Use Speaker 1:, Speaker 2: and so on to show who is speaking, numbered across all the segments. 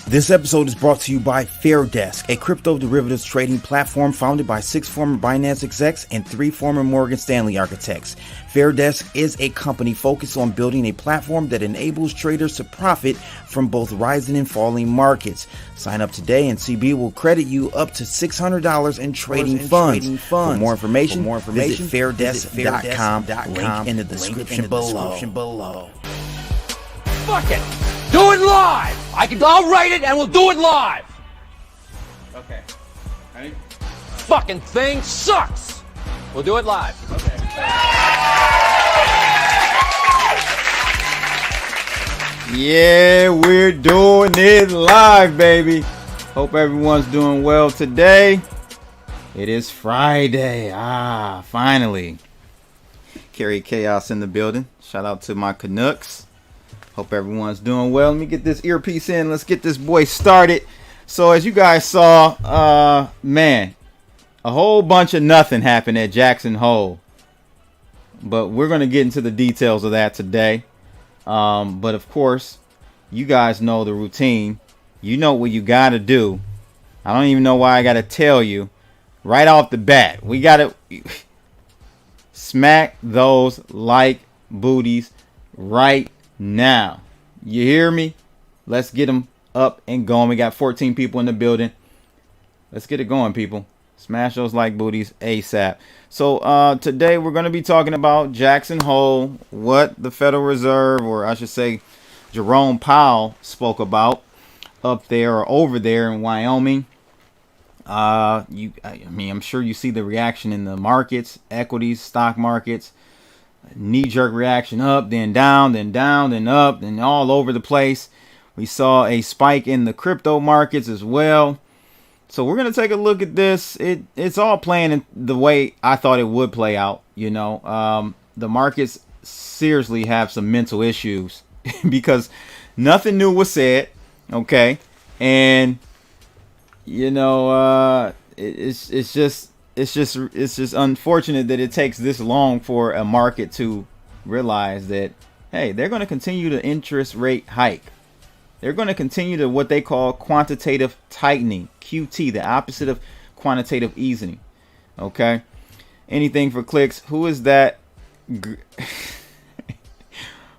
Speaker 1: This episode is brought to you by FairDesk, a crypto derivatives trading platform founded by 6 former Binance execs and 3 former Morgan Stanley architects. FairDesk is a company focused on building a platform that enables traders to profit from both rising and falling markets. Sign up today and CB will credit you up to $600 in trading funds. For more information, visit fairdesk.com. Link in the description below.
Speaker 2: Fuck it! Do it live! I'll write it and we'll do it live!
Speaker 3: Okay. Ready?
Speaker 2: Fucking thing sucks! We'll do it live.
Speaker 3: Okay. Yeah, we're doing it live, baby. Hope everyone's doing well today. It is Friday. Finally. Carry Chaos in the building. Shout out to my Canucks. Hope everyone's doing well. Let me get this earpiece in. Let's get this boy started. So as you guys saw, man, a whole bunch of nothing happened at Jackson Hole. But we're going to get into the details of that today. But of course, you guys know the routine. You know what you got to do. I don't even know why I got to tell you. Right off the bat, we got to smack those like booties right now. You hear me? Let's get them up and going. We got 14 people in the building. Let's get it going, people. Smash those like booties ASAP. So today we're going to be talking about Jackson Hole, what the Federal Reserve, or I should say Jerome Powell, spoke about up there or over there in Wyoming. I mean, I'm sure you see the reaction in the markets, equities, stock markets. Knee-jerk reaction, up, then down, then up, then all over the place. We saw a spike in the crypto markets as well. So we're going to take a look at this. It's all playing in the way I thought it would play out. You know, the markets seriously have some mental issues because nothing new was said. Okay. And, you know, it's just unfortunate that it takes this long for a market to realize that, hey, they're going to continue the interest rate hike. They're going to continue to what they call quantitative tightening, QT, the opposite of quantitative easing. Okay. Anything for clicks. Who is that?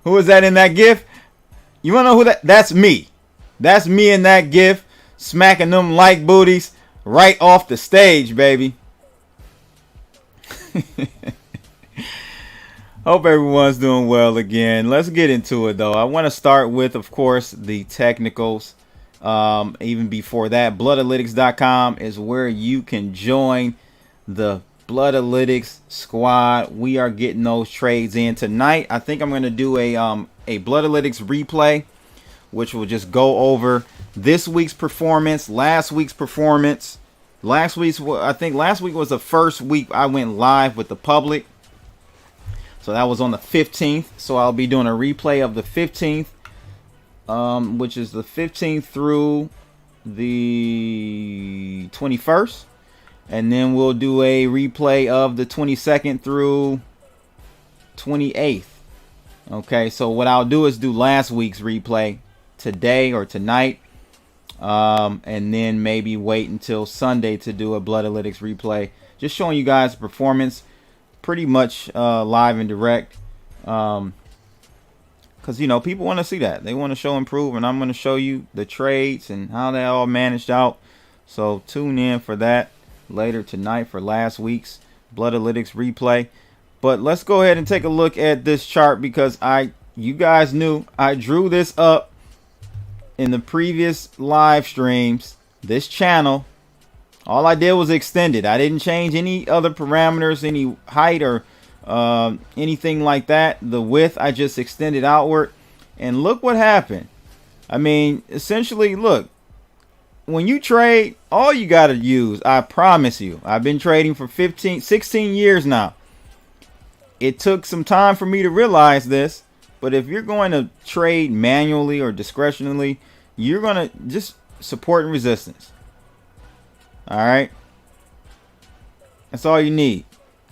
Speaker 3: Who is that in that GIF? You want to know who that's me. That's me in that GIF, smacking them like booties right off the stage, baby. Hope everyone's doing well again. Let's get into it, though. I want to start with, of course, the technicals. Even before that, bloodalytics.com is where you can join the Bloodalytics squad. We are getting those trades in tonight. I think I'm going to do a Bloodalytics replay, which will just go over this week's performance, last week's performance. I think last week was the first week I went live with the public. So that was on the 15th. So I'll be doing a replay of the 15th, which is the 15th through the 21st. And then we'll do a replay of the 22nd through 28th. Okay, so what I'll do is do last week's replay today or tonight. And then maybe wait until Sunday to do a Bloodalytics replay. Just showing you guys performance pretty much live and direct. Because, you know, people want to see that. They want to show improve. And I'm going to show you the trades and how they all managed out. So tune in for that later tonight for last week's Bloodalytics replay. But let's go ahead and take a look at this chart because you guys knew I drew this up in the previous live streams. This channel, all I did was extend it. I didn't change any other parameters, any height or anything like that. The width, I just extended outward. And look what happened. I mean, essentially, look. When you trade, all you got to use, I promise you, I've been trading for 16 years now. It took some time for me to realize this. But if you're going to trade manually or discretionally, you're going to just support and resistance. All right. That's all you need.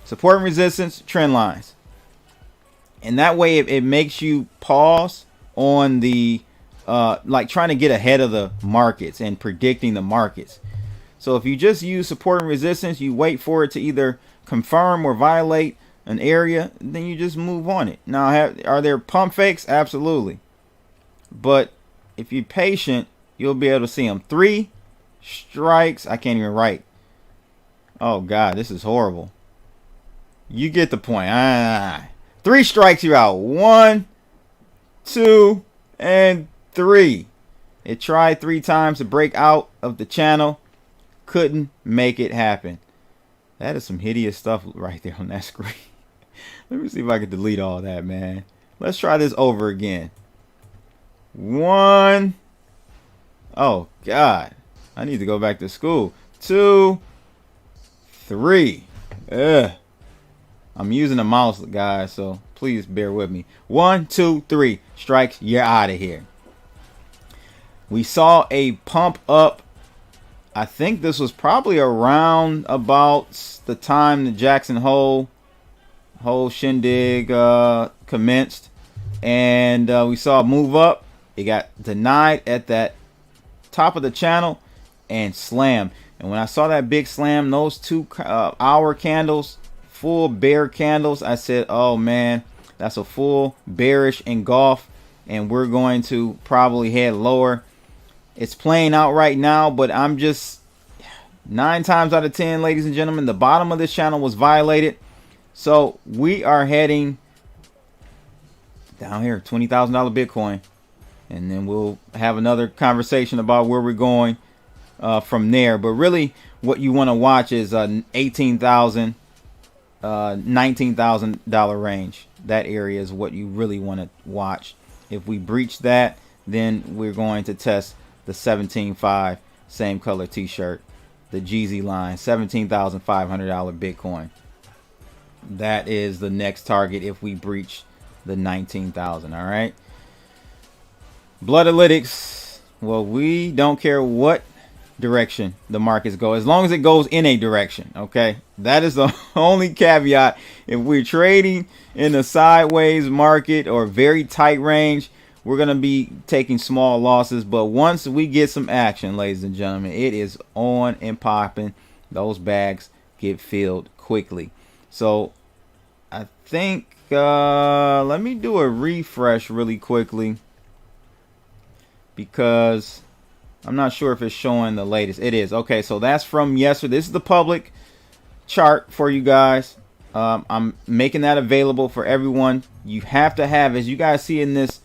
Speaker 3: Support and resistance, trend lines. And that way it makes you pause on the like trying to get ahead of the markets and predicting the markets. So if you just use support and resistance, you wait for it to either confirm or violate an area, then you just move on it. Now, are there pump fakes? Absolutely. But if you're patient, you'll be able to see them. 3 strikes. I can't even write. Oh, God, this is horrible. You get the point. 3 strikes, you're out. 1, 2, and 3. It tried 3 times to break out of the channel. Couldn't make it happen. That is some hideous stuff right there on that screen. Let me see if I can delete all that, man. Let's try this over again. 1. Oh, God. I need to go back to school. 2, 3. Ugh. I'm using a mouse, guys, so please bear with me. 1, 2, 3. Strikes. You're out of here. We saw a pump up. I think this was probably around about the time the Jackson Hole shindig commenced, and we saw it move up. It got denied at that top of the channel and slammed. And when I saw that big slam, those 2 hour candles, full bear candles, I said, oh man, that's a full bearish engulf, and we're going to probably head lower. It's playing out right now, but I'm just 9 times out of 10, ladies and gentlemen, the bottom of this channel was violated. So we are heading down here, $20,000 Bitcoin. And then we'll have another conversation about where we're going from there. But really what you want to watch is $18,000, $19,000 range. That area is what you really want to watch. If we breach that, then we're going to test the 17.5 same color t-shirt, the Jeezy line, $17,500 Bitcoin. That is the next target if we breach the 19,000. All right. Bloodalytics. Well, we don't care what direction the markets go, as long as it goes in a direction. Okay. That is the only caveat. If we're trading in a sideways market or very tight range, we're going to be taking small losses. But once we get some action, ladies and gentlemen, it is on and popping. Those bags get filled quickly. So I think let me do a refresh really quickly, because I'm not sure if it's showing the latest. It is. Okay, so that's from yesterday. This is the public chart for you guys. I'm making that available for everyone. You have to have, as you guys see in this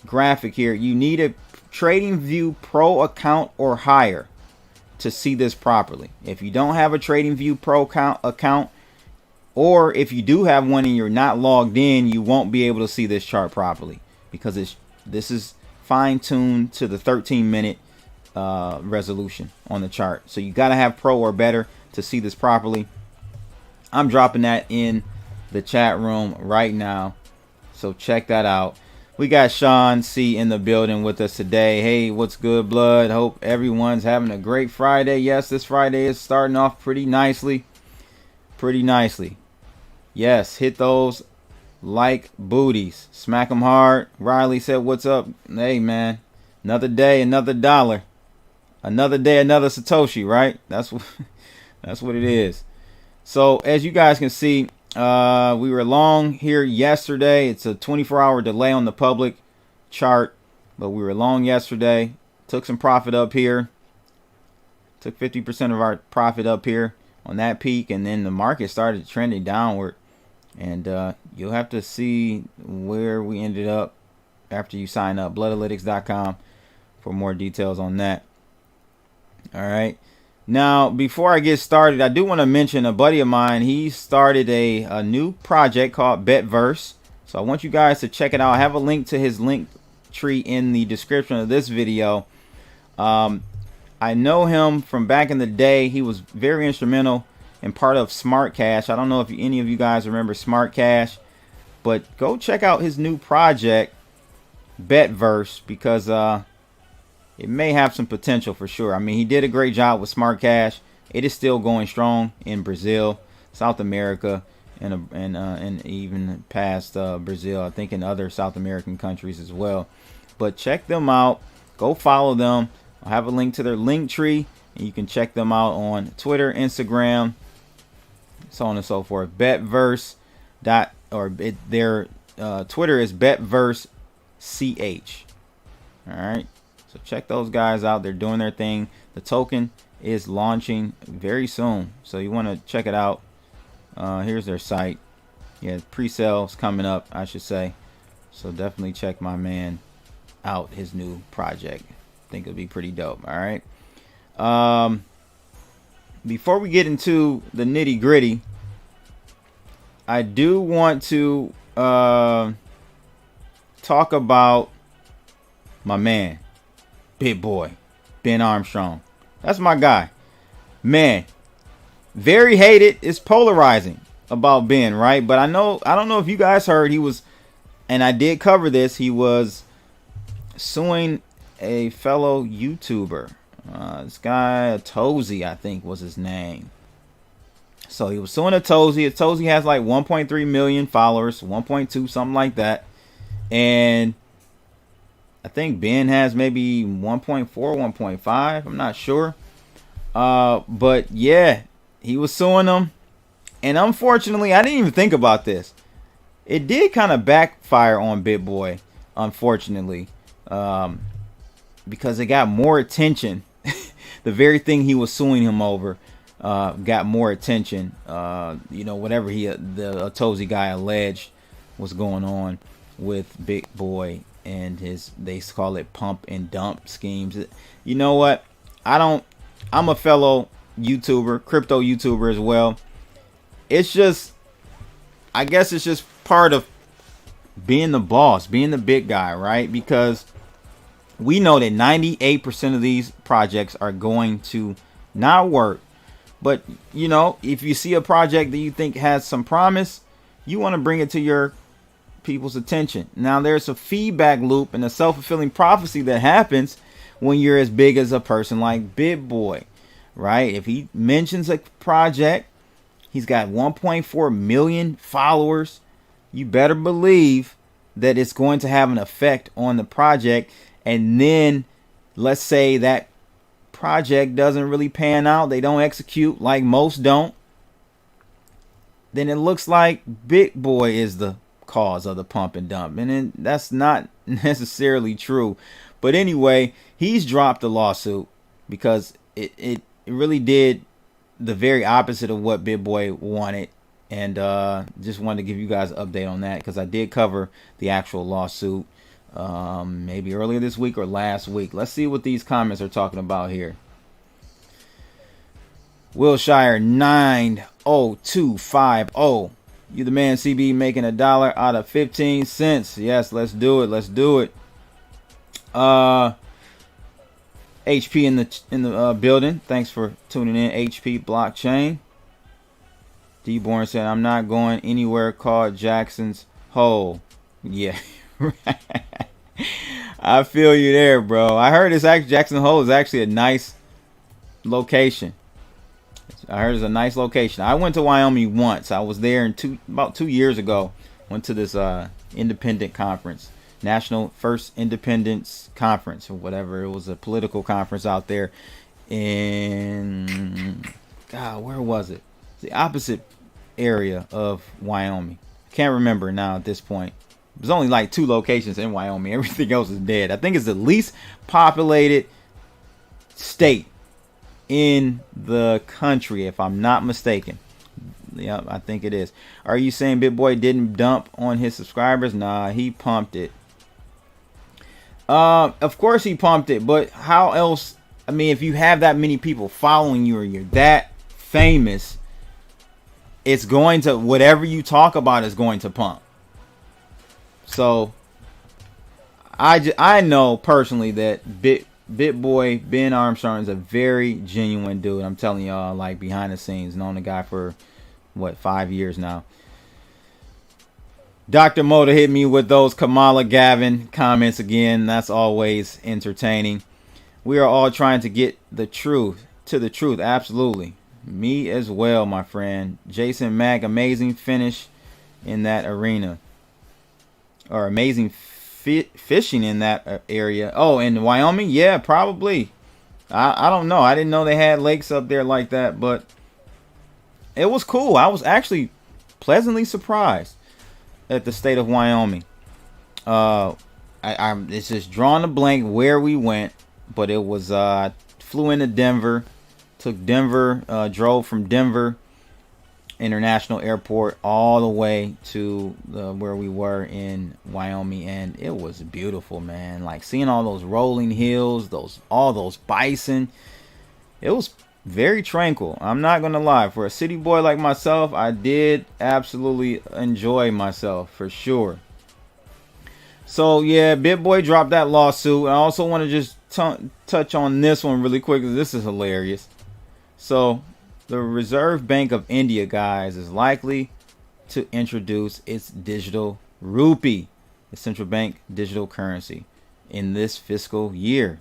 Speaker 3: graphic here, you need a TradingView Pro account or higher to see this properly. If you don't have a TradingView Pro account, or if you do have one and you're not logged in, you won't be able to see this chart properly, because this is fine-tuned to the 13-minute resolution on the chart. So you got to have Pro or better to see this properly. I'm dropping that in the chat room right now, so check that out. We got Sean C in the building with us today. Hey, what's good, blood? Hope everyone's having a great Friday. Yes, this Friday is starting off pretty nicely. Yes, hit those like booties. Smack them hard. Riley said, what's up? Hey, man. Another day, another dollar. Another day, another Satoshi, right? That's what it is. So, as you guys can see, we were long here yesterday. It's a 24-hour delay on the public chart, but we were long yesterday. Took some profit up here. Took 50% of our profit up here on that peak, and then the market started trending downward. And you'll have to see where we ended up after you sign up. Bloodalytics.com for more details on that. All right. Now, before I get started, I do want to mention a buddy of mine. He started a new project called Betverse. So I want you guys to check it out. I have a link to his link tree in the description of this video. I know him from back in the day. He was very instrumental and part of Smart Cash. I don't know if any of you guys remember Smart Cash, but go check out his new project, Betverse, because it may have some potential for sure. I mean, he did a great job with Smart Cash. It is still going strong in Brazil, South America, and even past Brazil. I think in other South American countries as well. But check them out. Go follow them. I'll have a link to their link tree, and you can check them out on Twitter, Instagram, so on and so forth. Betverse their Twitter is betverse ch. All right, so check those guys out. They're doing their thing. The token is launching very soon, so you want to check it out. Here's their site. Yeah, pre-sales coming up, I should say. So definitely check my man out, his new project. I think it'll be pretty dope. All right. Before we get into the nitty gritty, I do want to talk about my man, Big Boy, Ben Armstrong. That's my guy. Man, very hated. It's polarizing about Ben, right? But I don't know if you guys heard, he was, and I did cover this, he was suing a fellow YouTuber. This guy, Tozy, I think was his name. So he was suing a Tozy. Tozy has like 1.3 million followers, 1.2, something like that. And I think Ben has maybe 1.4, 1.5. I'm not sure. But yeah, he was suing them. And unfortunately, I didn't even think about this. It did kind of backfire on Big Boy, unfortunately. Because it got more attention. The very thing he was suing him over got more attention. Whatever the Tozy guy alleged was going on with Big Boy and they call it pump and dump schemes. You know what? I'm a fellow YouTuber, crypto YouTuber as well. It's just, I guess it's just part of being the boss, being the big guy, right? Because we know that 98% of these projects are going to not work. But, if you see a project that you think has some promise, you want to bring it to your people's attention. Now, there's a feedback loop and a self-fulfilling prophecy that happens when you're as big as a person like Big Boy, right? If he mentions a project, he's got 1.4 million followers. You better believe that it's going to have an effect on the project. And then let's say that project doesn't really pan out. They don't execute, like most don't. Then it looks like Big Boy is the cause of the pump and dump. And then that's not necessarily true. But anyway, he's dropped the lawsuit because it really did the very opposite of what Big Boy wanted. And just wanted to give you guys an update on that because I did cover the actual lawsuit maybe earlier this week or last week. Let's see what these comments are talking about here. Wilshire 90250. You the man, CB, making $1 out of 15 cents. Yes, let's do it. Let's do it. HP in the building. Thanks for tuning in. HP Blockchain. D-Born said, I'm not going anywhere called Jackson's Hole. Yeah. I feel you there, bro. I heard Jackson Hole is actually a nice location. I heard it's a nice location. I went to Wyoming once. I was there about 2 years ago. Went to this independent conference. National First Independence Conference or whatever. It was a political conference out there in, God, where was it? The opposite area of Wyoming. Can't remember now at this point. There's only like 2 locations in Wyoming. Everything else is dead. I think it's the least populated state in the country, if I'm not mistaken. Yep, I think it is. Are you saying Big Boy didn't dump on his subscribers? Nah, he pumped it. Of course he pumped it, but how else? I mean, if you have that many people following you or you're that famous, it's going to, whatever you talk about is going to pump. So I know personally that Big Boy Ben Armstrong is a very genuine dude. I'm telling y'all, like behind the scenes, known the guy for 5 years now. Dr. Moda hit me with those Kamala Gavin comments again. That's always entertaining. We are all trying to get the truth to the truth. Absolutely. Me as well, my friend. Jason Mack, amazing finish in that arena. Or amazing fishing in that area. Oh, in Wyoming? Yeah, probably. I don't know. I didn't know they had lakes up there like that, but it was cool. I was actually pleasantly surprised at the state of Wyoming. It's just drawing a blank where we went, but it was flew into Denver, took Denver, drove from Denver International Airport all the way to where we were in Wyoming, and it was beautiful, man. Like seeing all those rolling hills, all those bison. It was very tranquil. I'm not gonna lie. For a city boy like myself, I did absolutely enjoy myself for sure. So yeah, BitBoy dropped that lawsuit. I also want to just touch on this one really quick because this is hilarious. So the Reserve Bank of India, guys, is likely to introduce its digital rupee, the central bank digital currency, in this fiscal year.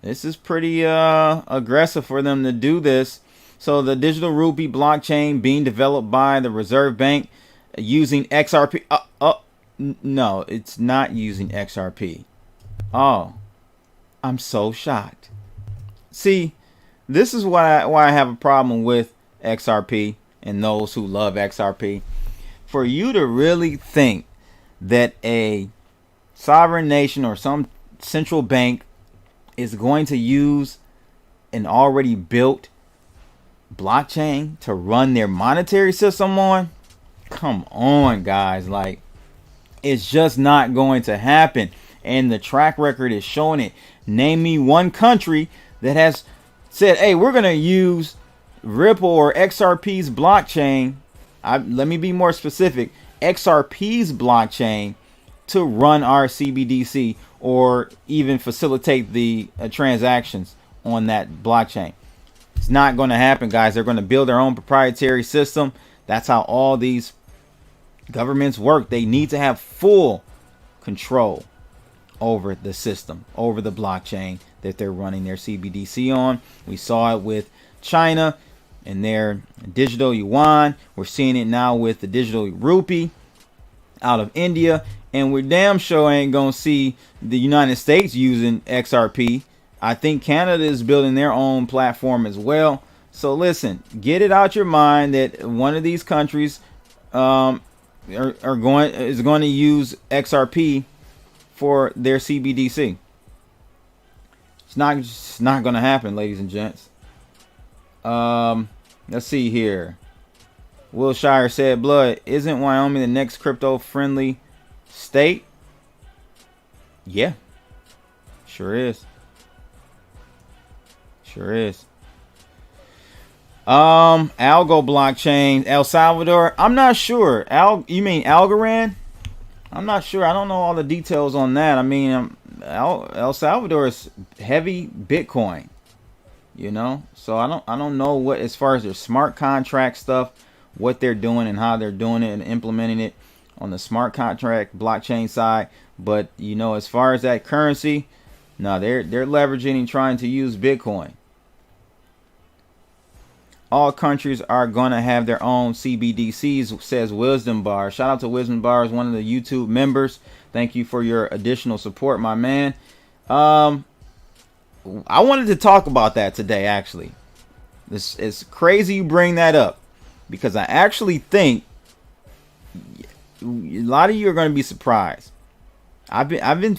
Speaker 3: This is pretty aggressive for them to do this. So the digital rupee blockchain being developed by the Reserve Bank using XRP. No, it's not using XRP. Oh, I'm so shocked. See, this is why I have a problem with XRP and those who love XRP. For you to really think that a sovereign nation or some central bank is going to use an already built blockchain to run their monetary system on, come on, guys. Like, it's just not going to happen. And the track record is showing it. Name me one country that has said, hey, we're going to use Ripple or XRP's blockchain. Let me be more specific. XRP's blockchain to run our CBDC or even facilitate the transactions on that blockchain. It's not going to happen, guys. They're going to build their own proprietary system. That's how all these governments work. They need to have full control over the system, over the blockchain that they're running their CBDC on. We saw it with China and their digital yuan. We're seeing it now with the digital rupee out of India. And we're damn sure ain't going to see the United States using XRP. I think Canada is building their own platform as well. So listen, get it out your mind that one of these countries is going to use XRP for their CBDC. It's not going to happen, ladies and gents. Let's see here. Wilshire said, "Blood, isn't Wyoming the next crypto-friendly state?" Yeah, sure is. Sure is. Algo blockchain, El Salvador. I'm not sure. You mean Algorand? I'm not sure. I don't know all the details on that. I mean, El Salvador is heavy Bitcoin, you know. So I don't know what, as far as their smart contract stuff, what they're doing and how they're doing it and implementing it on the smart contract blockchain side. But you know, as far as that currency, no, they're leveraging and trying to use Bitcoin. All countries are going to have their own CBDCs, says Wisdom Bar. Shout out to Wisdom Bar, one of the YouTube members. Thank you for your additional support, my man. I wanted to talk about that today, actually. It's crazy you bring that up, because I actually think a lot of you are going to be surprised. I've been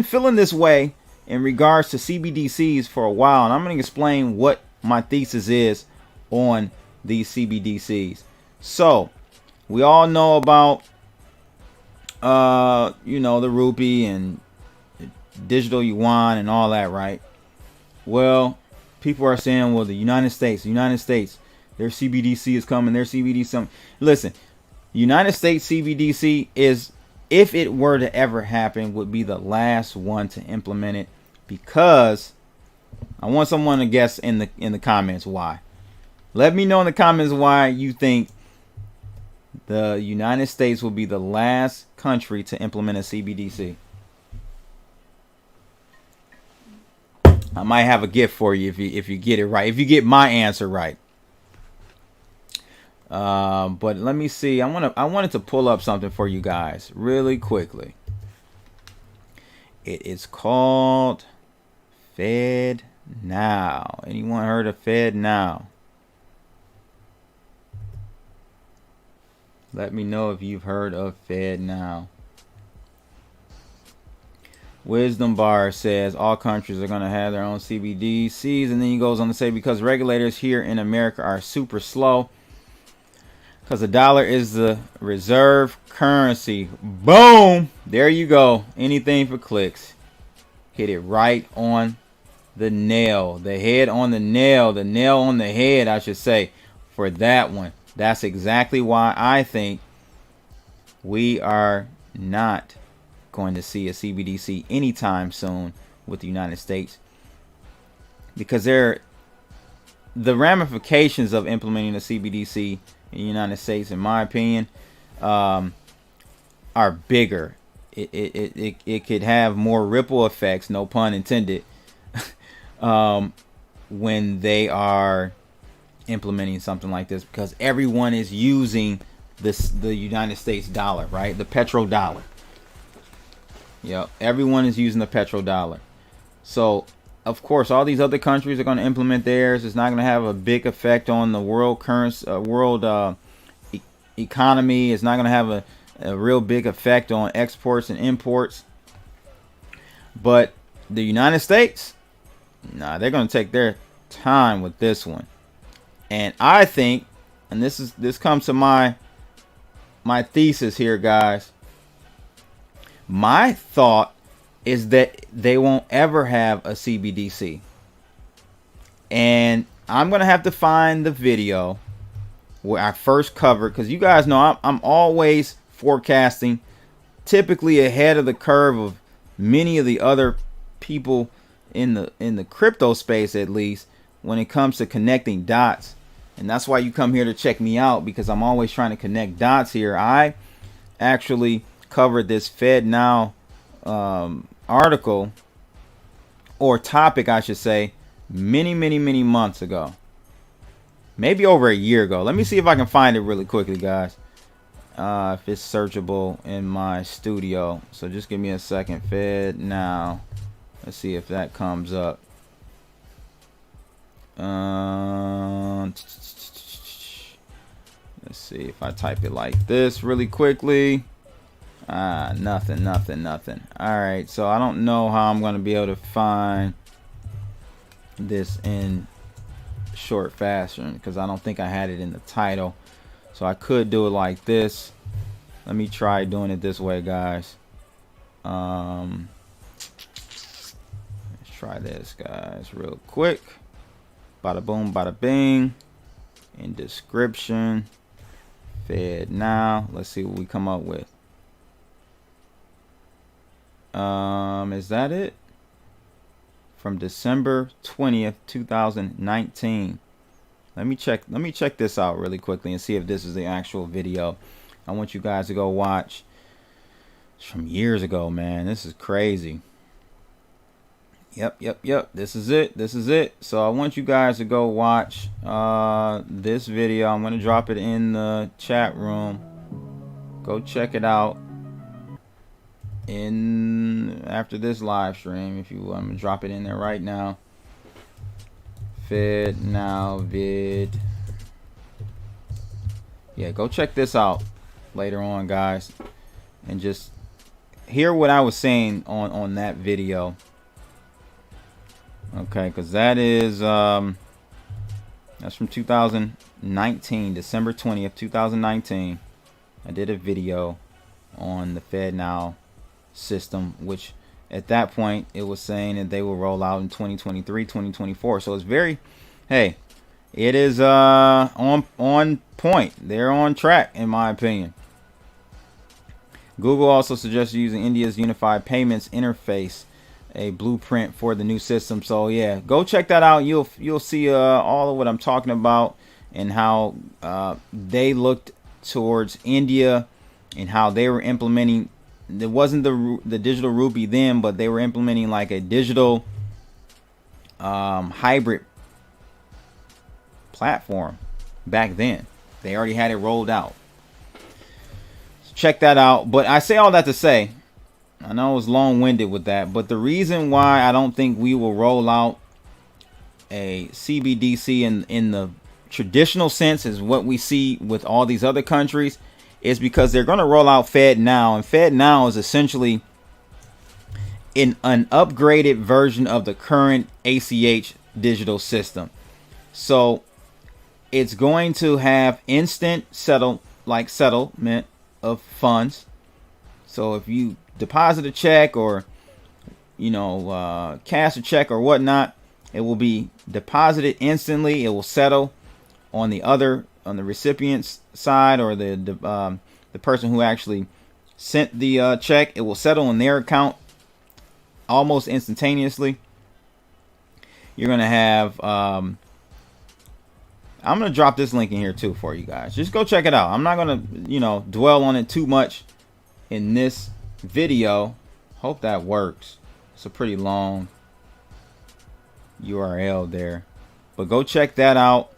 Speaker 3: feeling this way in regards to CBDCs for a while, and I'm going to explain what my thesis is on these CBDCs. So we all know about the rupee and digital yuan and all that, right? Well, people are saying, well, the United States, their CBDC is coming, their CBDC. Listen, United States CBDC is, if it were to ever happen, would be the last one to implement it, because I want someone to guess in the comments why. Let me know in the comments why you think the United States will be the last country to implement a CBDC. I might have a gift for you if you get it right. If you get my answer right. But let me see. I wanted to pull up something for you guys really quickly. It is called FedNow. Anyone heard of FedNow? Let me know if you've heard of FedNow. Wisdom Bar says all countries are going to have their own CBDCs. And then he goes on to say because regulators here in America are super slow. Because the dollar is the reserve currency. Boom! There you go. Anything for clicks. Hit it right on the nail. The head on the nail. The nail on the head, I should say, for that one. That's exactly why I think we are not going to see a CBDC anytime soon with the United States. Because the ramifications of implementing a CBDC in the United States, in my opinion, are bigger. It could have more ripple effects, no pun intended, when they are implementing something like this, because everyone is using the United States dollar, right? The petrodollar. Yep, everyone is using the petrodollar. So, of course, all these other countries are going to implement theirs. It's not going to have a big effect on the world currency, economy. It's not going to have a real big effect on exports and imports. But the United States, nah, they're going to take their time with this one. And I think, and this comes to my thesis here, guys. My thought is that they won't ever have a CBDC. And I'm going to have to find the video where I first covered, because you guys know I'm always forecasting, typically ahead of the curve of many of the other people in the crypto space, at least when it comes to connecting dots. And that's why you come here to check me out, because I'm always trying to connect dots here. I actually covered this FedNow article, or topic I should say, many months ago. Maybe over a year ago. Let me see if I can find it really quickly, guys. If it's searchable in my studio. So just give me a second. FedNow. Let's see if that comes up. Let's see if I type it like this really quickly. Nothing. Alright, so I don't know how I'm going to be able to find this in short fashion, because I don't think I had it in the title. So I could do it like this. Let me try doing it this way, guys. Let's try this, guys, real quick. Bada boom, bada bing. In description, FedNow. Let's see what we come up with. Is that it? From December 20th, 2019. Let me check this out really quickly and see if this is the actual video. I want you guys to go watch. It's from years ago, man. This is crazy. Yep. This is it. So I want you guys to go watch this video. I'm going to drop it in the chat room. Go check it out after this live stream, if you will. I'm going to drop it in there right now. FedNow vid. Yeah, go check this out later on, guys, and just hear what I was saying on that video. Okay, because that is that's from 2019, December 20th, 2019. I did a video on the FedNow system, which at that point it was saying that they will roll out in 2023, 2024. So it's very, hey, it is on point. They're on track, in my opinion. Google also suggests using India's unified payments interface, a blueprint for the new system. So yeah, go check that out. You'll see all of what I'm talking about, and how they looked towards India and how they were implementing. There wasn't the digital rupee then, but they were implementing like a digital hybrid platform back then. They already had it rolled out. So check that out. But I say all that to say, I know it's long-winded with that, but the reason why I don't think we will roll out a CBDC in the traditional sense is what we see with all these other countries is because they're going to roll out FedNow, and FedNow is essentially in an upgraded version of the current ACH digital system. So it's going to have instant settlement of funds. So if you deposit a check or cash a check or whatnot, it will be deposited instantly. It will settle on the recipient's side, or the person who actually sent the check. It will settle on their account almost instantaneously. You're gonna have I'm gonna drop this link in here too for you guys. Just go check it out. I'm not gonna dwell on it too much in this video. Hope that works. It's a pretty long URL there, but go check that out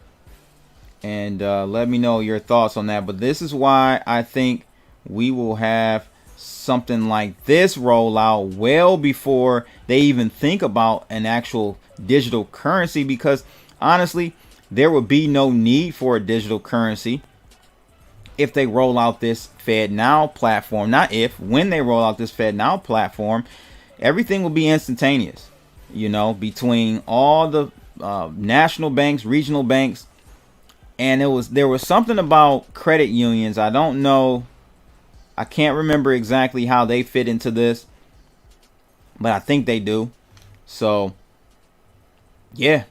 Speaker 3: and let me know your thoughts on that. But this is why I think we will have something like this roll out well before they even think about an actual digital currency, because honestly, there would be no need for a digital currency if they roll out this FedNow platform. Not if, when they roll out this FedNow platform, everything will be instantaneous, between all the national banks, regional banks. And there was something about credit unions. I don't know. I can't remember exactly how they fit into this, but I think they do. So, yeah,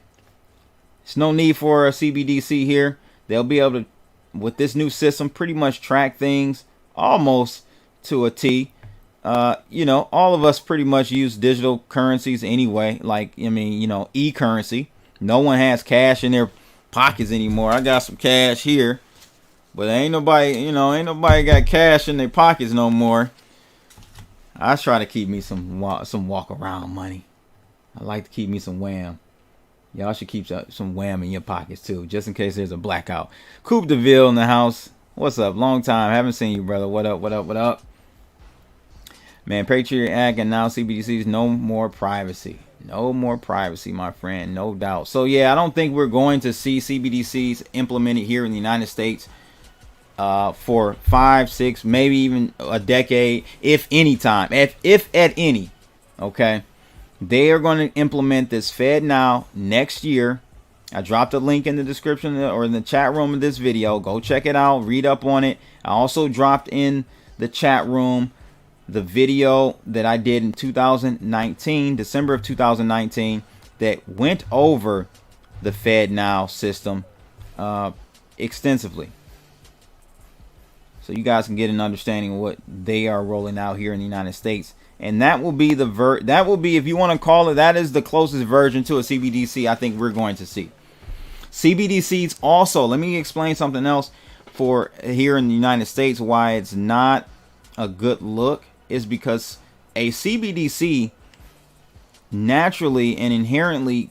Speaker 3: there's no need for a CBDC here. They'll be able to, with this new system, pretty much track things almost to a T. All of us pretty much use digital currencies anyway. Like, e-currency. No one has cash in their pockets anymore. I got some cash here, but ain't nobody got cash in their pockets no more. I try to keep me some walk around money. I like to keep me some wham. Y'all should keep some wham in your pockets too, just in case there's a blackout. Coupe DeVille in the house. What's up? Long time. Haven't seen you, brother. What up? What up? What up? Man, Patriot Act and now CBDCs. No more privacy. No more privacy, my friend. No doubt. So, yeah, I don't think we're going to see CBDCs implemented here in the United States for 5, 6, maybe even a decade, if any time. If at any. Okay. They are going to implement this FedNow next year. I dropped a link in the description or in the chat room of this video. Go check it out. Read up on it. I also dropped in the chat room the video that I did in 2019, December of 2019, that went over the FedNow system extensly. So you guys can get an understanding of what they are rolling out here in the United States. And that will be if you want to call it, that is the closest version to a CBDC I think we're going to see. CBDCs also, let me explain something else for here in the United States, why it's not a good look, is because a CBDC naturally and inherently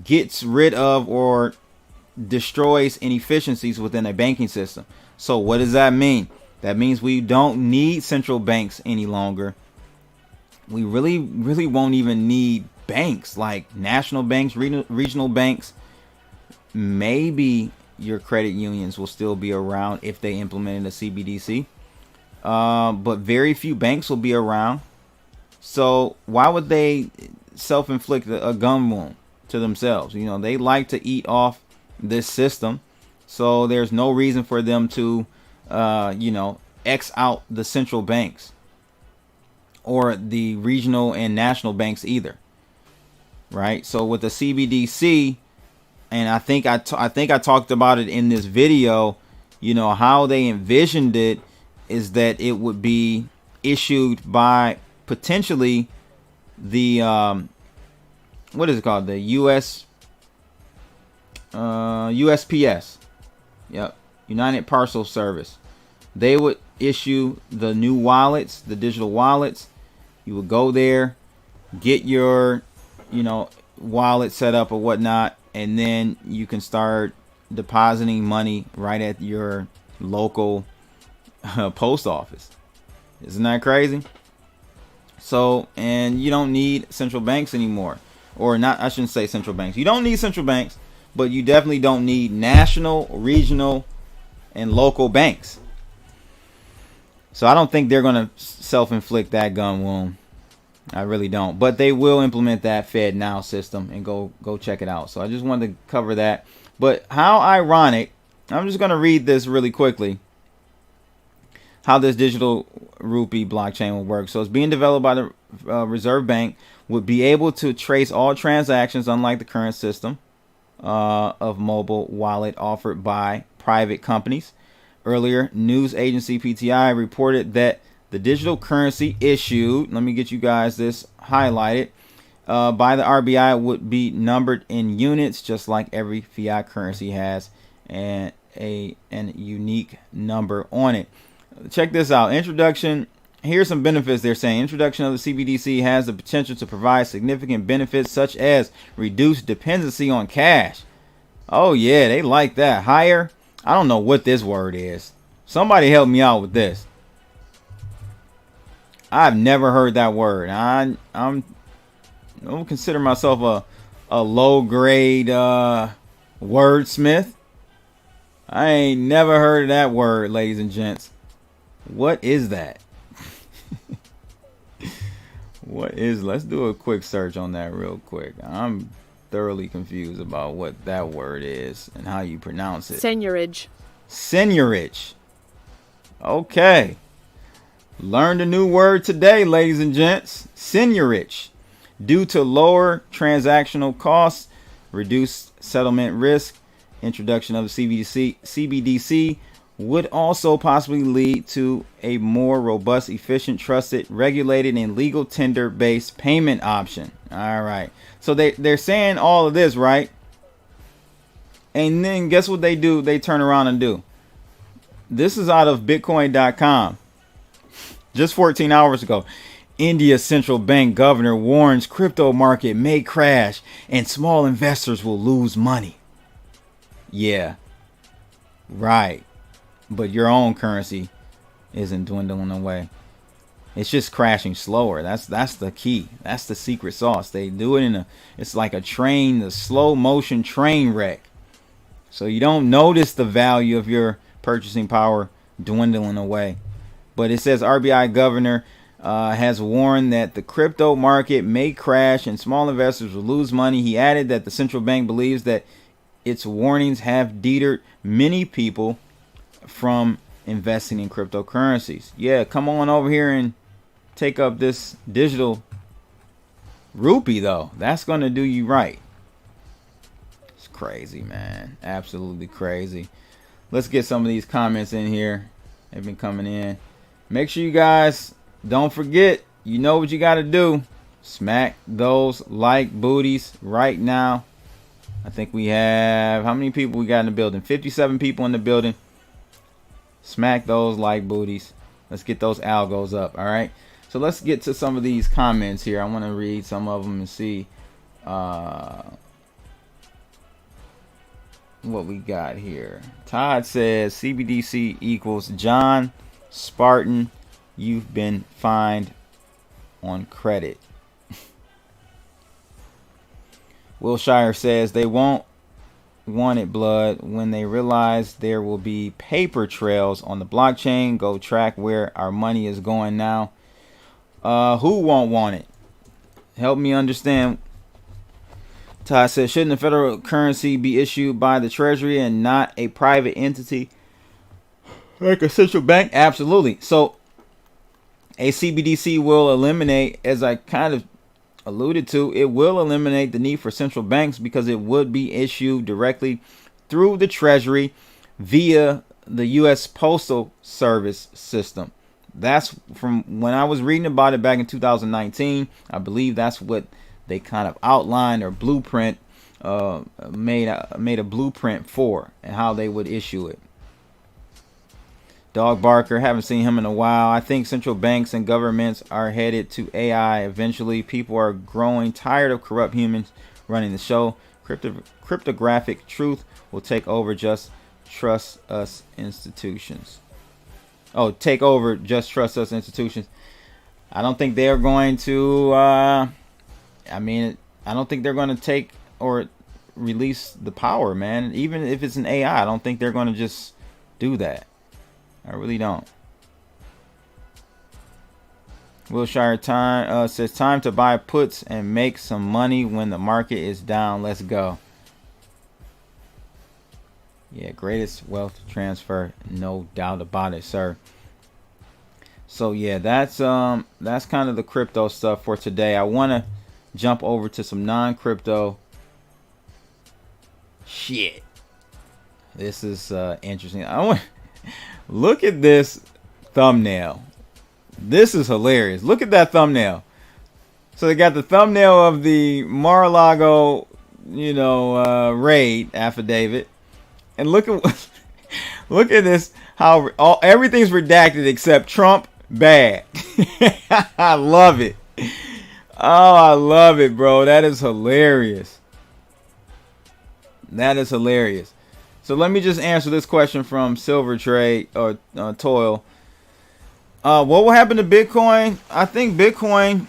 Speaker 3: gets rid of or destroys inefficiencies within a banking system. So what does that mean? That means we don't need central banks any longer. We really won't even need banks like national banks, regional banks. Maybe your credit unions will still be around if they implemented a CBDC. But very few banks will be around. So why would they self-inflict a gun wound to themselves? They like to eat off this system. So there's no reason for them to, X out the central banks or the regional and national banks either. Right. So with the CBDC, and I think I talked about it in this video, how they envisioned it is that it would be issued by potentially the what is it called? The USPS. Yep. United Parcel Service. They would issue the new wallets, the digital wallets. You would go there, get your, wallet set up or whatnot, and then you can start depositing money right at your local post office. Isn't that crazy? So, and you don't need central banks anymore. Or not, I shouldn't say central banks. You don't need central banks, but you definitely don't need national, regional, and local banks. So I don't think they're going to self-inflict that gun wound. I really don't. But they will implement that FedNow system, and go check it out. So I just wanted to cover that. But how ironic, I'm just going to read this really quickly, how this digital rupee blockchain will work. So it's being developed by the Reserve Bank, would be able to trace all transactions, unlike the current system of mobile wallet offered by private companies. Earlier, news agency PTI reported that the digital currency issued, let me get you guys this highlighted, by the RBI would be numbered in units, just like every fiat currency has, and a unique number on it. Check this out. Introduction. Here's some benefits they're saying. Introduction of the CBDC has the potential to provide significant benefits such as reduced dependency on cash. Oh yeah, they like that. Higher. I don't know what this word is. Somebody help me out with this. I've never heard that word. I don't consider myself a low grade wordsmith. I ain't never heard of that word, ladies and gents. What is that? What is? Let's do a quick search on that real quick. I'm thoroughly confused about what that word is and how you pronounce it.
Speaker 4: Seigniorage.
Speaker 3: Seigniorage. Okay. Learned a new word today, ladies and gents. Seigniorage. Due to lower transactional costs, reduced settlement risk, introduction of the CBDC would also possibly lead to a more robust, efficient, trusted, regulated, and legal tender-based payment option. All right. So they're saying all of this, right? And then guess what they do? They turn around and do. This is out of Bitcoin.com. Just 14 hours ago. India's central bank governor warns crypto market may crash and small investors will lose money. Yeah. Right. But your own currency isn't dwindling away. It's just crashing slower. That's the key. That's the secret sauce. They do it it's like a train, the slow motion train wreck. So you don't notice the value of your purchasing power dwindling away. But it says RBI governor has warned that the crypto market may crash and small investors will lose money. He added that the central bank believes that its warnings have deterred many people from investing in cryptocurrencies. Yeah, come on over here and take up this digital rupee, though. That's going to do you right. It's crazy, man. Absolutely crazy. Let's get some of these comments in here. They've been coming in. Make sure you guys don't forget, you know what you got to do. Smack those like booties right now. I think we have, how many people we got in the building? 57 people in the building. Smack those like booties. Let's get those algos up. All right. So let's get to some of these comments here. I want to read some of them and see what we got here. Todd says CBDC equals John Spartan. You've been fined on credit. Wilshire says they won't want it blood when they realize there will be paper trails on the blockchain. Go track where our money is going now. Who won't want it? Help me understand. Todd says, shouldn't the federal currency be issued by the Treasury and not a private entity like a central bank? Absolutely. So a CBDC will eliminate, as I kind of alluded to, it will eliminate the need for central banks because it would be issued directly through the Treasury via the U.S. Postal Service system. That's from when I was reading about it back in 2019. I believe that's what they kind of outlined or blueprint, made a blueprint for, and how they would issue it. Dog Barker, haven't seen him in a while. I think central banks and governments are headed to AI eventually. People are growing tired of corrupt humans running the show. Cryptographic truth will take over. Just trust us institutions. take over Just Trust Us institutions. I don't think they're going to. I don't think they're going to take or release the power, man. Even if it's an AI, I don't think they're going to just do that. I really don't. Wilshire time says time to buy puts and make some money when the market is down. Let's go. Yeah, greatest wealth transfer, no doubt about it, sir. So yeah, that's kind of the crypto stuff for today. I want to jump over to some non-crypto shit. This is interesting. I want look at this thumbnail. This is hilarious. Look at that thumbnail. So they got the thumbnail of the Mar-a-Lago, raid affidavit, and look at this. How everything's redacted except Trump bad. I love it. Oh, I love it, bro. That is hilarious. That is hilarious. So let me just answer this question from Silver Trade or Toil. What will happen to Bitcoin? I think Bitcoin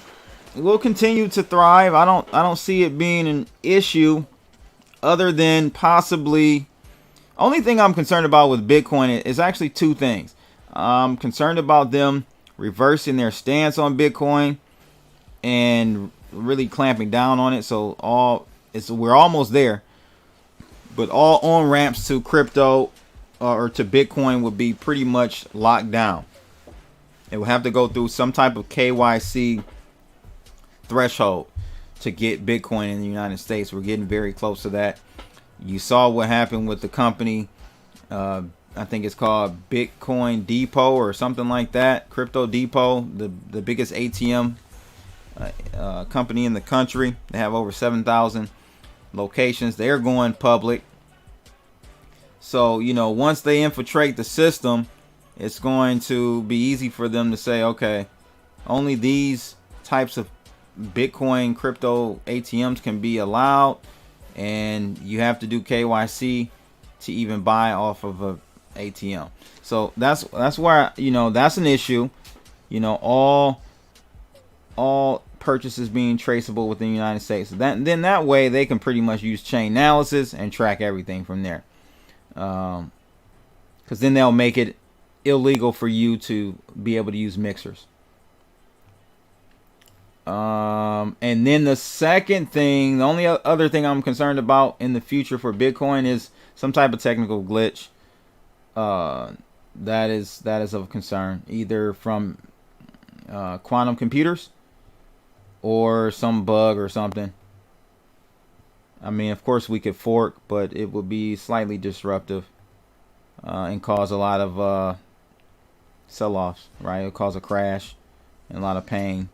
Speaker 3: will continue to thrive. I don't see it being an issue, other than possibly. Only thing I'm concerned about with Bitcoin is actually two things. I'm concerned about them reversing their stance on Bitcoin and really clamping down on it. So we're almost there, but all on ramps to crypto or to Bitcoin would be pretty much locked down. It will have to go through some type of KYC threshold to get Bitcoin in the United States. We're getting very close to that. You saw what happened with the company. I think it's called Bitcoin Depot or something like that. Crypto Depot, the biggest ATM company in the country. They have over 7,000 locations. They're going public. So, once they infiltrate the system, it's going to be easy for them to say, okay, only these types of Bitcoin crypto ATMs can be allowed, and you have to do KYC to even buy off of a ATM. So that's where that's an issue. All purchases being traceable within the United States. Then that way they can pretty much use chain analysis and track everything from there. Because then they'll make it illegal for you to be able to use mixers. And then the second thing, the only other thing I'm concerned about in the future for Bitcoin is some type of technical glitch. That is of concern, either from quantum computers or some bug or something. I mean, of course we could fork, but it would be slightly disruptive and cause a lot of sell-offs, right? It'll cause a crash and a lot of pain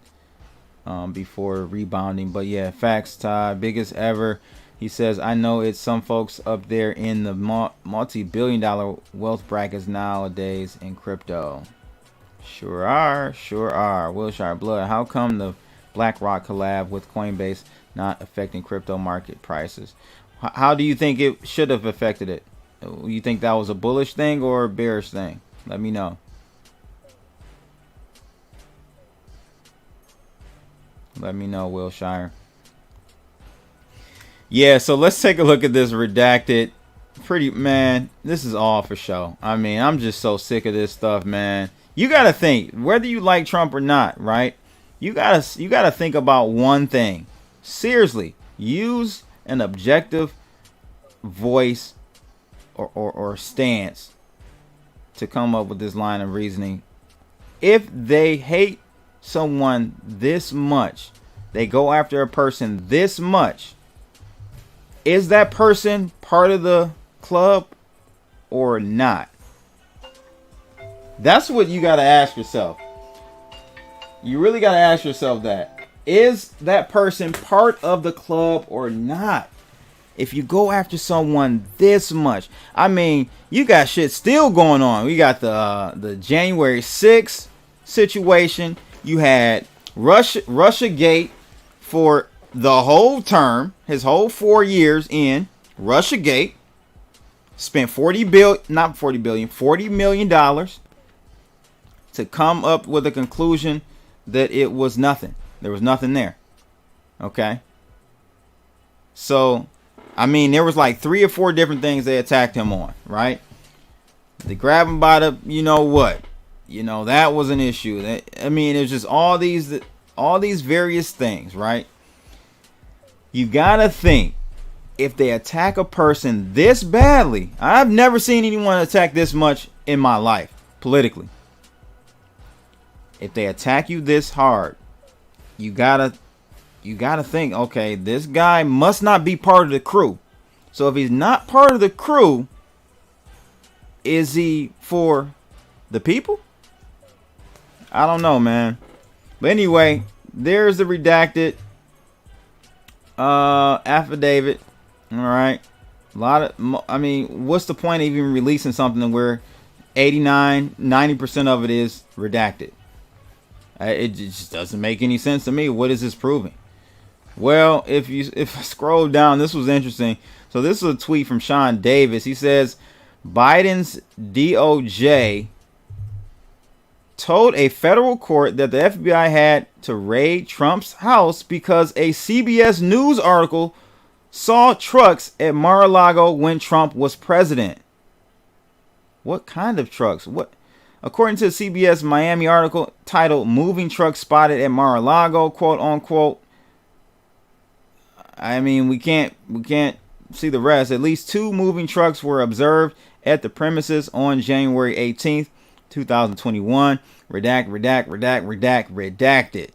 Speaker 3: before rebounding. But yeah, facts, Todd, biggest ever. He says, I know it's some folks up there in the multi-billion-dollar wealth brackets nowadays in crypto. Sure are. Wilshire Blood, how come the BlackRock collab with Coinbase not affecting crypto market prices? How do you think it should have affected it? You think that was a bullish thing or a bearish thing? Let me know. Let me know, Wilshire. Yeah, so let's take a look at this redacted. Man, this is all for show. I mean, I'm just so sick of this stuff, man. You gotta think, whether you like Trump or not, right? You gotta think about one thing. Seriously, use an objective voice or stance to come up with this line of reasoning. If they hate someone this much, they go after a person this much, is that person part of the club or not? That's what you got to ask yourself. You really got to ask yourself that. Is that person part of the club or not? If you go after someone this much, I mean, you got shit still going on. We got the January 6th situation. You had Russia Gate for the whole term, his whole 4 years in Russia Gate. Spent $40 million. to come up with a conclusion that it was nothing. There was nothing there. Okay. So, I mean, there was like 3 or 4 different things they attacked him on, right? They grabbed him by the, you know what? You know, that was an issue. I mean, it was just all these various things, right? You gotta think, if they attack a person this badly, I've never seen anyone attack this much in my life, politically. If they attack you this hard, you gotta think, okay, this guy must not be part of the crew. So if he's not part of the crew, is he for the people? I don't know, man. But anyway, there's the redacted affidavit. All right. I mean, what's the point of even releasing something where 90% of it is redacted? It just doesn't make any sense to me. What is this proving? Well, if I scroll down, this was interesting. So this is a tweet from Sean Davis. He says Biden's DOJ told a federal court that the FBI had to raid Trump's house because a CBS News article saw trucks at Mar-a-Lago when Trump was president. What kind of trucks? What? According to the CBS Miami article titled "Moving Trucks Spotted at Mar-a-Lago," quote unquote. I mean, we can't see the rest. At least 2 moving trucks were observed at the premises on January 18th, 2021. Redacted.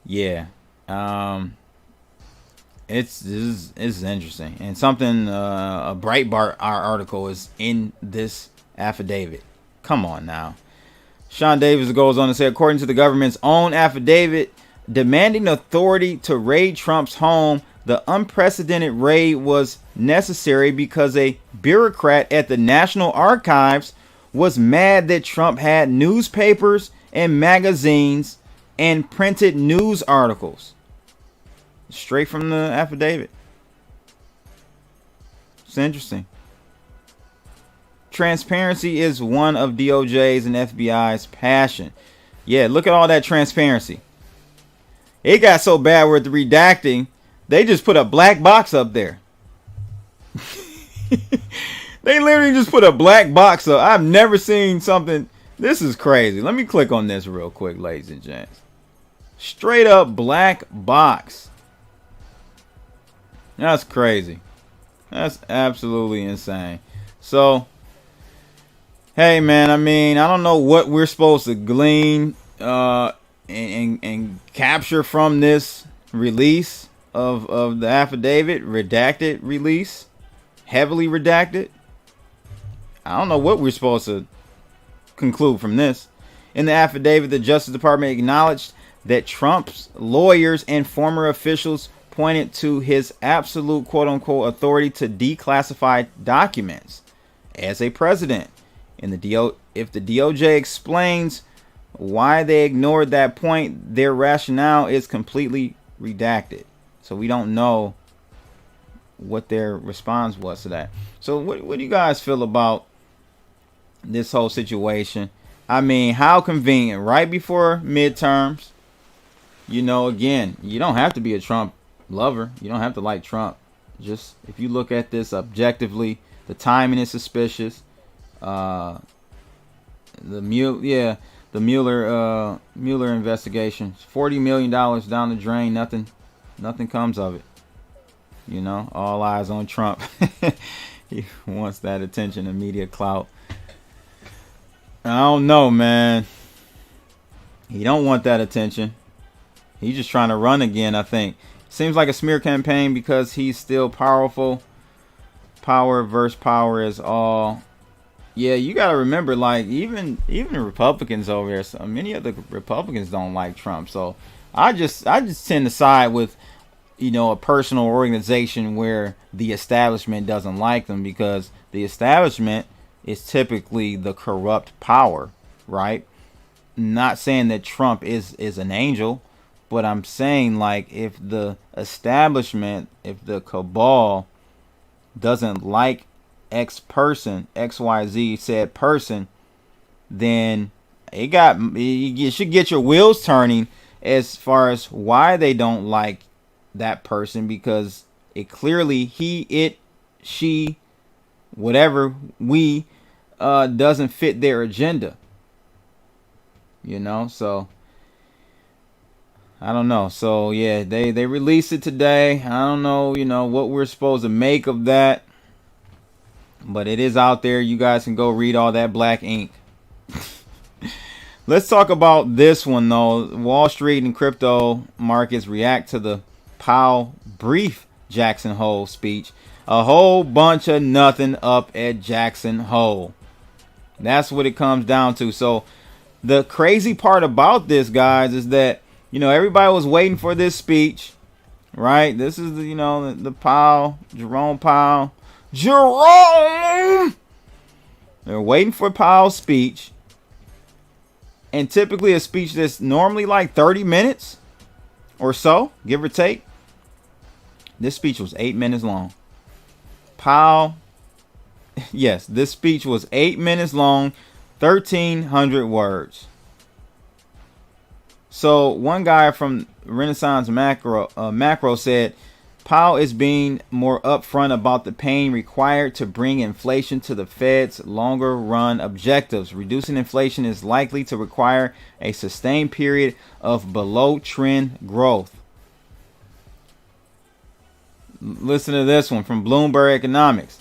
Speaker 3: Yeah. This is interesting, and something a Breitbart article is in this affidavit. Come on now. Sean Davis goes on to say, according to the government's own affidavit demanding authority to raid Trump's home, the unprecedented raid was necessary because a bureaucrat at the National Archives was mad that Trump had newspapers and magazines and printed news articles. Straight from the affidavit. It's interesting. Transparency is one of DOJ's and FBI's passion. Yeah, look at all that transparency. It got so bad with the redacting, they just put a black box up there. They literally just put a black box up. I've never seen something. This is crazy. Let me click on this real quick, ladies and gents. Straight up black box. That's crazy. That's absolutely insane. So, hey man, I mean, I don't know what we're supposed to glean and capture from this release of the affidavit, redacted release, heavily redacted. I don't know what we're supposed to conclude from this. In the affidavit, the Justice Department acknowledged that Trump's lawyers and former officials pointed to his absolute quote-unquote authority to declassify documents as a president. If the DOJ explains why they ignored that point, their rationale is completely redacted. So we don't know what their response was to that. So what do you guys feel about this whole situation? I mean, how convenient. Right before midterms. You know, again, you don't have to be a Trump lover. You don't have to like Trump. Just if you look at this objectively, the timing is suspicious. The Mueller investigation, $40 million down the drain. Nothing comes of it. You know, all eyes on Trump. He wants that attention and media clout. I don't know, man. He don't want that attention. He's just trying to run again, I think. Seems like a smear campaign because he's still powerful. Power versus power is all. Yeah, you got to remember, like, even the Republicans over there, so many of the Republicans don't like Trump. So I just tend to side with, you know, a personal organization where the establishment doesn't like them, because the establishment is typically the corrupt power, right? Not saying that Trump is an angel, but I'm saying, like, if the establishment, if the cabal doesn't like X person, XYZ said person, then you should get your wheels turning as far as why they don't like that person, because it clearly he, it, she, whatever, we doesn't fit their agenda. So I don't know. So yeah, they released it today. I don't know, what we're supposed to make of that, but it is out there. You guys can go read all that black ink. Let's talk about this one though. Wall Street and crypto markets react to the Powell brief Jackson Hole speech. A whole bunch of nothing up at Jackson Hole. That's what it comes down to. So the crazy part about this, guys, is that, everybody was waiting for this speech, right? This is the Powell, Jerome Powell. Jerome! They're waiting for Powell's speech. And typically a speech that's normally like 30 minutes or so, give or take. This speech was 8 minutes long. Powell, yes, this speech was 8 minutes long, 1,300 words. So one guy from Renaissance Macro said, Powell is being more upfront about the pain required to bring inflation to the Fed's longer run objectives. Reducing inflation is likely to require a sustained period of below trend growth. Listen to this one from Bloomberg Economics.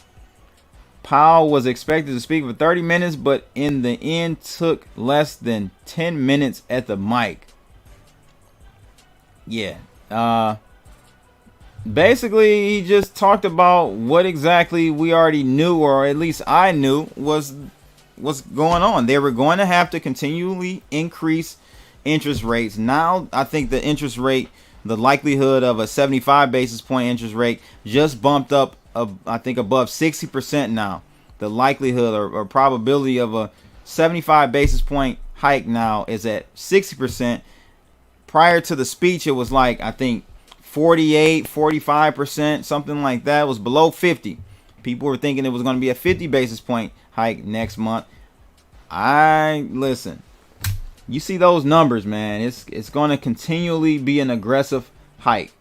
Speaker 3: Powell was expected to speak for 30 minutes, but in the end took less than 10 minutes at the mic. Yeah. Basically, he just talked about what exactly we already knew, or at least I knew, was what's going on. They were going to have to continually increase interest rates. Now, I think the interest rate, the likelihood of a 75 basis point interest rate just bumped up, I think, above 60% now. The likelihood or probability of a 75 basis point hike now is at 60%. Prior to the speech, it was like, I think, 48, 45%, something like that. It was below 50. People were thinking it was going to be a 50 basis point hike next month. Listen, you see those numbers, man. It's going to continually be an aggressive hike.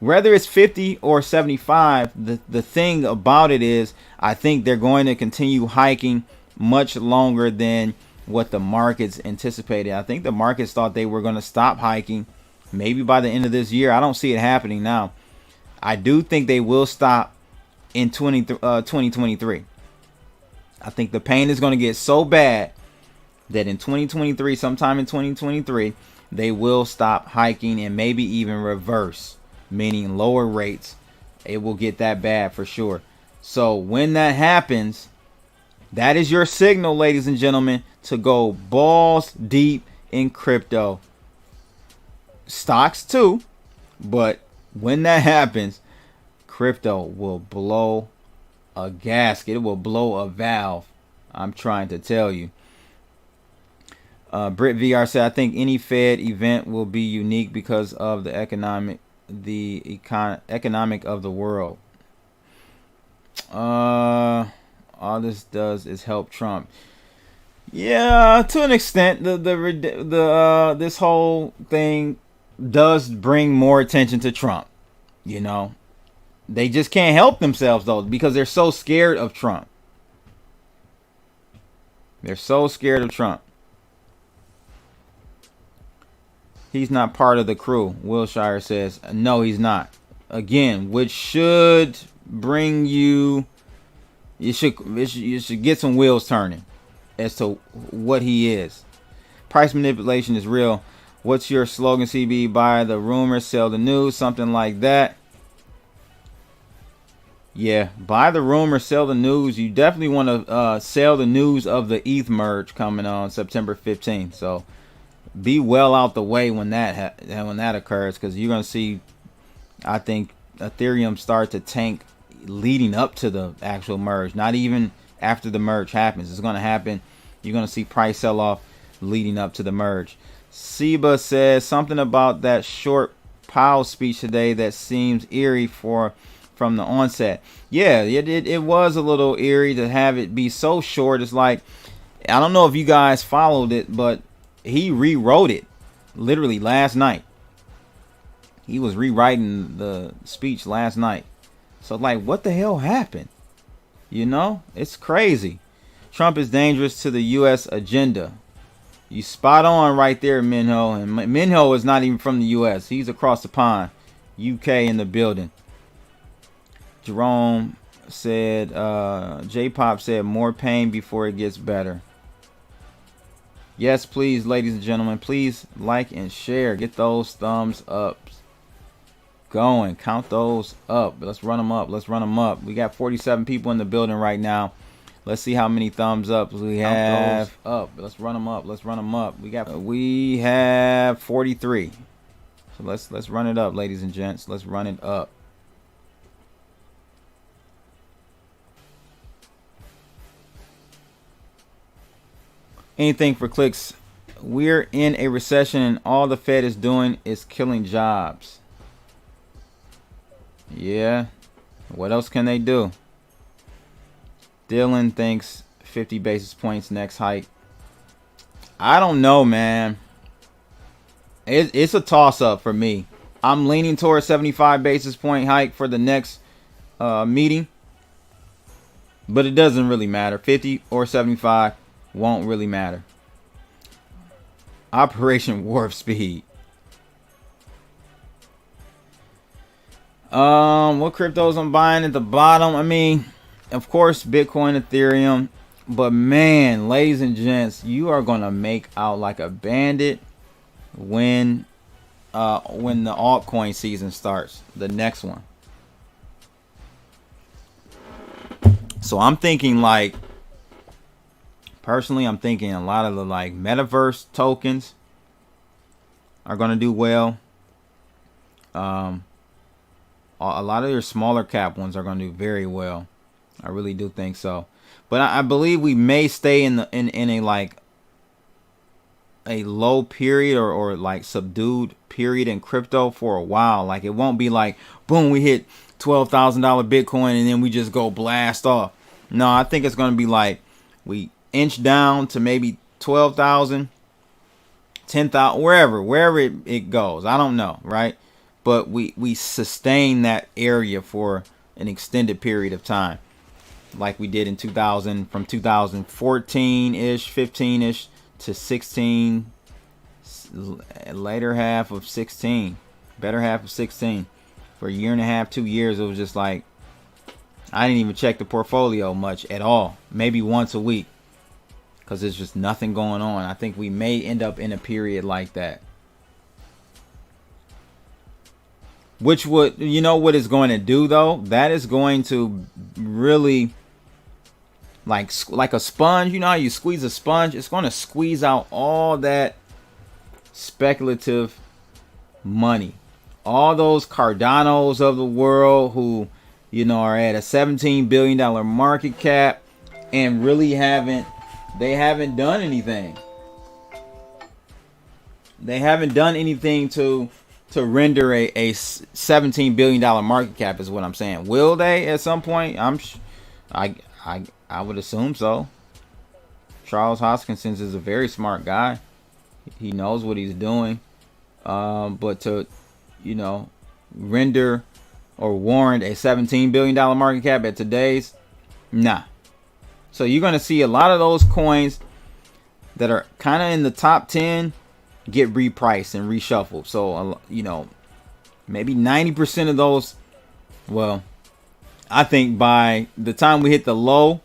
Speaker 3: Whether it's 50 or 75, the thing about it is, I think they're going to continue hiking much longer than what the markets anticipated. I think the markets thought they were going to stop hiking maybe by the end of this year. I don't see it happening now. I do think they will stop in 2023. I think the pain is going to get so bad that in 2023, sometime in 2023, they will stop hiking and maybe even reverse, meaning lower rates. It will get that bad for sure. So when that happens, that is your signal, ladies and gentlemen, to go balls deep in crypto. Stocks too, but when that happens, crypto will blow a gasket. It will blow a valve. I'm trying to tell you. Brit VR said, I think any Fed event will be unique because of the economic of the world. All this does is help Trump. Yeah, to an extent, this whole thing does bring more attention to Trump. They just can't help themselves though, because they're so scared of Trump. They're so scared of Trump. He's not part of the crew, Wilshire says. No, he's not. Again, which should bring you should get some wheels turning as to what he is. Price manipulation is real. What's your slogan, CB? Buy the rumors, sell the news, something like that. Yeah, buy the rumor, sell the news. You definitely want to sell the news of the ETH merge coming on September 15th. So be well out the way when that occurs, because you're going to see, I think, Ethereum start to tank leading up to the actual merge. Not even after the merge happens. It's going to happen. You're going to see price sell off leading up to the merge. Seba says something about that short Powell speech today that seems eerie for from the onset. Yeah, it was a little eerie to have it be so short. It's like, I don't know if you guys followed it, but he rewrote it literally last night. He was rewriting the speech last night. So like, what the hell happened? You know, it's crazy. Trump is dangerous to the U.S. agenda. You spot on right there, Minho. And Minho is not even from the U.S. He's across the pond. UK in the building. Jerome said, J-Pop said, more pain before it gets better. Yes, please, ladies and gentlemen, please like and share. Get those thumbs up going. Count those up. Let's run them up. Let's run them up. We got 47 people in the building right now. Let's see how many thumbs up we have up. Let's run them up. Let's run them up. We have 43. So let's run it up, ladies and gents. Let's run it up. Anything for clicks. We're in a recession and all the Fed is doing is killing jobs. Yeah. What else can they do? Dylan thinks 50 basis points next hike. I don't know, man. It's a toss-up for me. I'm leaning towards 75 basis point hike for the next meeting. But it doesn't really matter. 50 or 75 won't really matter. Operation Warp Speed. What cryptos I'm buying at the bottom? I mean, of course, Bitcoin, Ethereum. But man, ladies and gents, you are gonna make out like a bandit when the altcoin season starts, the next one. So I'm thinking, like, personally, I'm thinking a lot of the like metaverse tokens are gonna do well. A lot of your smaller cap ones are gonna do very well. I really do think so. But I believe we may stay in a like a low period or like subdued period in crypto for a while. Like, it won't be like, boom, we hit $12,000 Bitcoin and then we just go blast off. No, I think it's going to be like we inch down to maybe 12,000, 10,000, wherever it goes. I don't know, right? But we sustain that area for an extended period of time, like we did in 2000, from 2014-ish, 15-ish to 16, later half of 16, better half of 16. For a year and a half, 2 years, it was just like, I didn't even check the portfolio much at all. Maybe once a week, because there's just nothing going on. I think we may end up in a period like that. Which would, you know what it's going to do though? That is going to really, like a sponge. You know how you squeeze a sponge? It's going to squeeze out all that speculative money. All those Cardanos of the world who, you know, are at a $17 billion market cap and really haven't done anything. They haven't done anything to render a $17 billion market cap, is what I'm saying. Will they at some point? I would assume so. Charles Hoskinson is a very smart guy. He knows what he's doing. But to, you know, render or warrant a $17 billion market cap at today's, nah. So you're going to see a lot of those coins that are kind of in the top 10 get repriced and reshuffled. So, you know, maybe 90% of those, well, I think by the time we hit the low,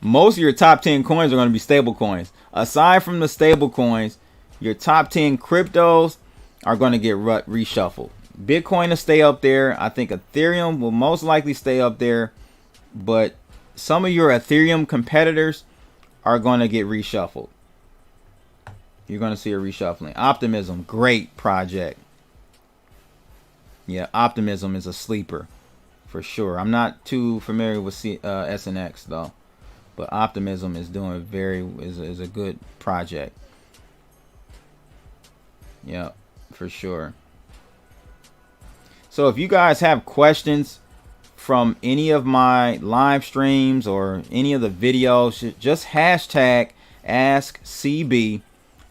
Speaker 3: most of your top 10 coins are going to be stable coins. Aside from the stable coins, your top 10 cryptos are going to get reshuffled. Bitcoin will stay up there. I think Ethereum will most likely stay up there, but some of your Ethereum competitors are going to get reshuffled. You're going to see a reshuffling. Optimism, great project. Yeah, Optimism is a sleeper for sure. I'm not too familiar with SNX though, but Optimism is doing is a good project. Yeah, for sure. So if you guys have questions from any of my live streams or any of the videos, just hashtag AskCB,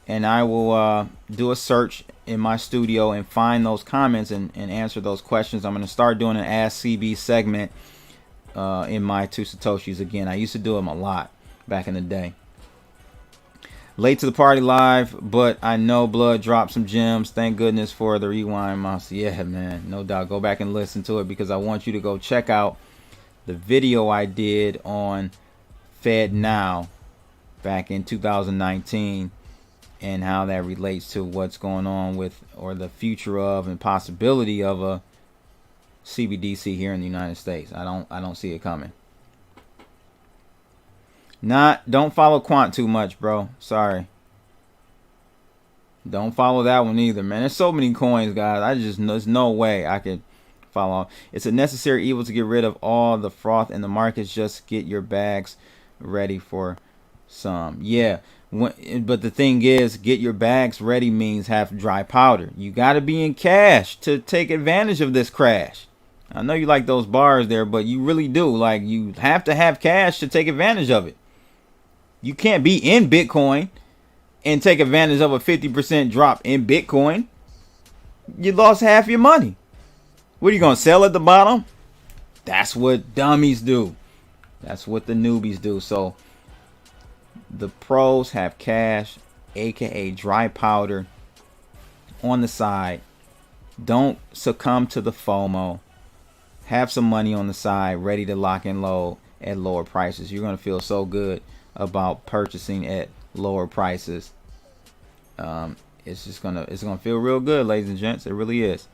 Speaker 3: and I will do a search in my studio and find those comments and answer those questions. I'm going to start doing an Ask CB segment in my Two Satoshis again. I used to do them a lot back in the day. Late to the party live, but I know Blood dropped some gems. Thank goodness for the rewind monster. Yeah, man, no doubt. Go back and listen to it, because I want you to go check out the video I did on FedNow back in 2019 and how that relates to what's going on with, or the future of, and possibility of a CBDC here in the United States. I don't see it coming. Don't follow Quant too much, bro. Sorry. Don't follow that one either, man. There's so many coins, guys. There's no way I could follow. It's a necessary evil to get rid of all the froth in the markets. Just get your bags ready for some. Yeah. But the thing is, get your bags ready means have dry powder. You got to be in cash to take advantage of this crash. I know you like those bars there, but you really do. Like, you have to have cash to take advantage of it. You can't be in Bitcoin and take advantage of a 50% drop in Bitcoin. You lost half your money. What are you going to sell at the bottom? That's what dummies do. That's what the newbies do. So the pros have cash, aka dry powder, on the side. Don't succumb to the FOMO. Have some money on the side ready to lock and load at lower prices. You're going to feel so good about purchasing at lower prices. It's gonna feel real good, ladies and gents. It really is.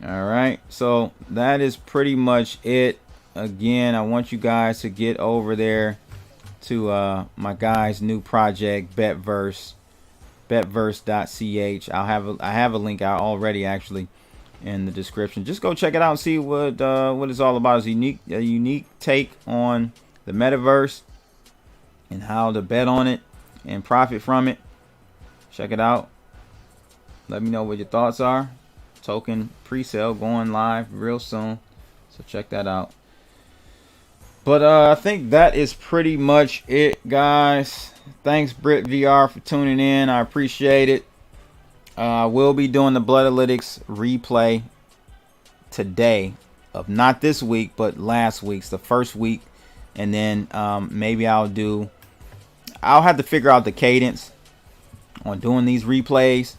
Speaker 3: All right, so that is pretty much it. Again, I want you guys to get over there to my guy's new project, Betverse, betverse.ch. I have a link out already, actually, in the description. Just go check it out and see what it's all about. It's a unique take on the metaverse and how to bet on it and profit from it. Check it out. Let me know what your thoughts are. Token pre-sale going live real soon, so check that out. But I think that is pretty much it, guys. Thanks, Brit VR, for tuning in. I appreciate it. I will be doing the Bloodalytics replay today of not this week, but last week's, the first week. And then maybe I'll have to figure out the cadence on doing these replays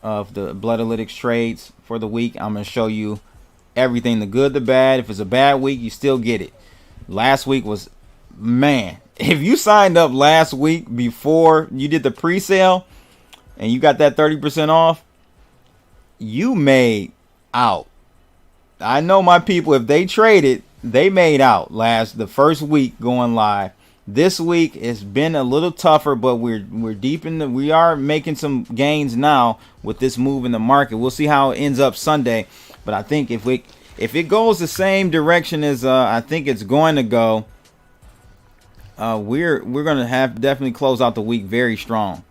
Speaker 3: of the Bloodalytics trades for the week. I'm going to show you everything, the good, the bad. If it's a bad week, you still get it. Last week was, man, if you signed up last week before you did the pre-sale and you got that 30% off, you made out. I know my people, if they traded, they made out the first week going live. This week it's been a little tougher, but we are making some gains now with this move in the market. We'll see how it ends up Sunday, but I think if it goes the same direction as I think it's going to go, we're gonna have definitely close out the week very strong,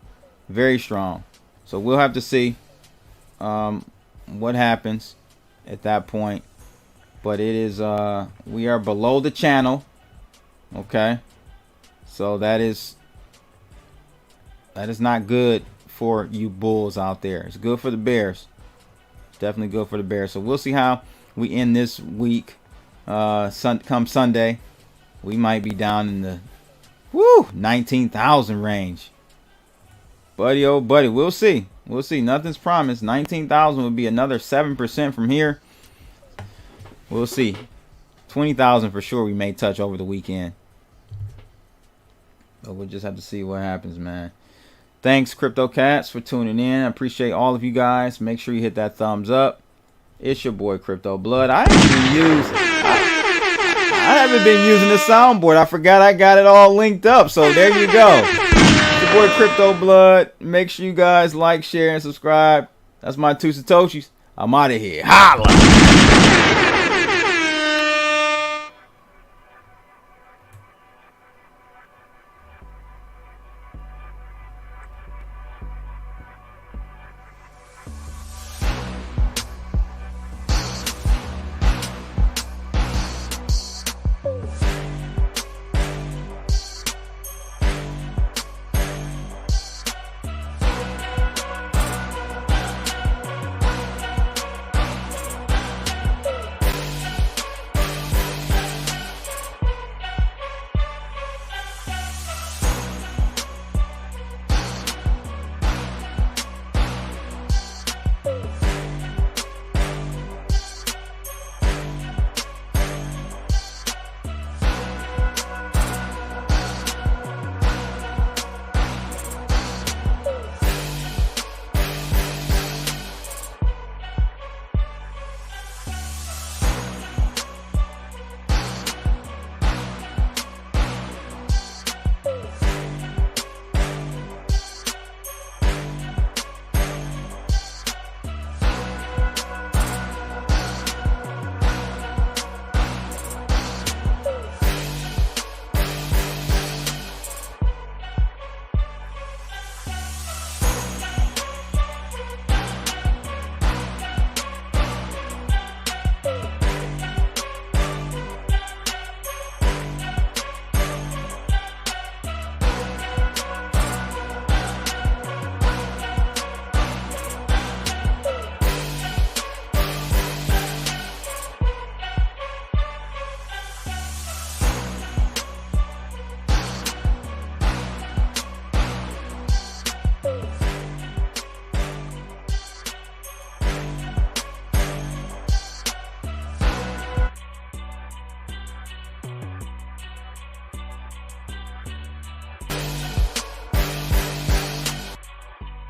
Speaker 3: very strong. So we'll have to see what happens at that point. But it is we are below the channel, okay? So that is not good for you bulls out there. It's good for the bears. It's definitely good for the bears. So we'll see how we end this week. Come Sunday, we might be down in the 19,000 range. Buddy, oh buddy, we'll see. We'll see. Nothing's promised. 19,000 would be another 7% from here. We'll see. 20,000 for sure we may touch over the weekend. But we'll just have to see what happens, man. Thanks, Crypto Cats, for tuning in. I appreciate all of you guys. Make sure you hit that thumbs up. It's your boy, Crypto Blood. I haven't been using the soundboard. I forgot I got it all linked up. So there you go. It's your boy, Crypto Blood. Make sure you guys like, share, and subscribe. That's my 2 Satoshis. I'm out of here. Holla!